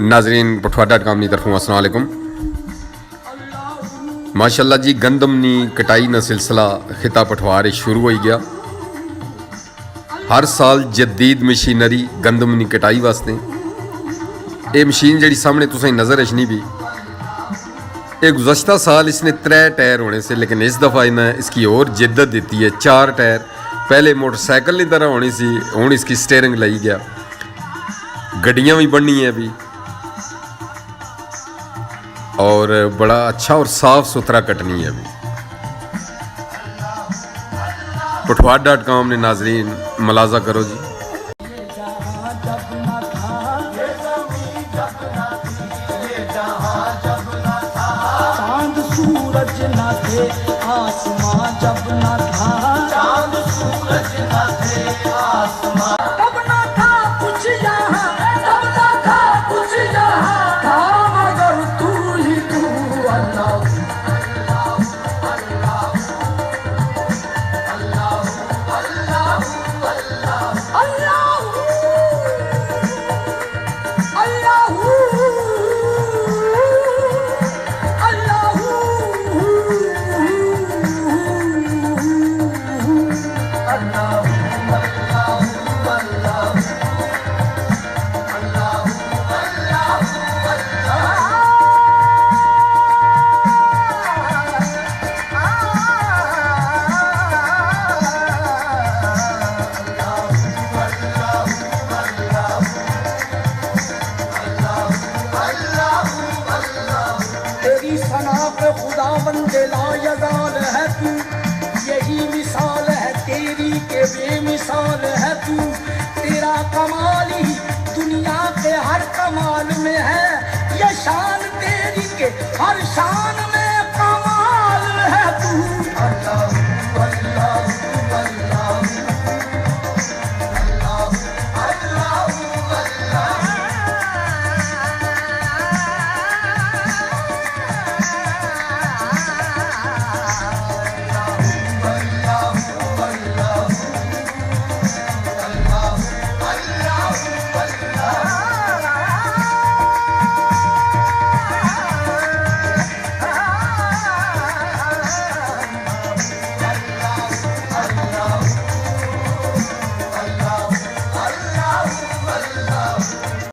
नाजरीन पठवा.com की तरफों अस्सलाम वालेकुम। माशाल्लाह जी गंदम नी कटाई का सिलसिला खिता पठवार शुरू हो गया। हर साल जदीद मशीनरी गंदम नी कटाई वास्ते ये मशीन जी सामने तुसें नज़र अचनी भी ये गुज़श्ता साल इसने 3 टायर होने से, लेकिन इस दफ़ा इन्हें इसकी और जिद्दत दी है। 4 टायर पहले मोटरसाइकिल की तरह होनी सी, हुण इसकी स्टेयरिंग लाई गया। गड्डियाँ भी बननी है अभी और बड़ा अच्छा और साफ सुथरा कटनी है अभी। पठवा.com ने नाजरीन मुलाजा करो जी। चांद सूरज न थे आसमां जब न था, चांद सूरज न थे आसमां तब न था कुछ यहाँ, तब न था कुछ यहाँ, था मगर तू ही तू। अल्लाह खुदा बंदे लायजाल है तू, यही मिसाल है तेरी के बेमिसाल है तू। तेरा कमाल ही दुनिया के हर कमाल में है, ये शान तेरी के हर शान में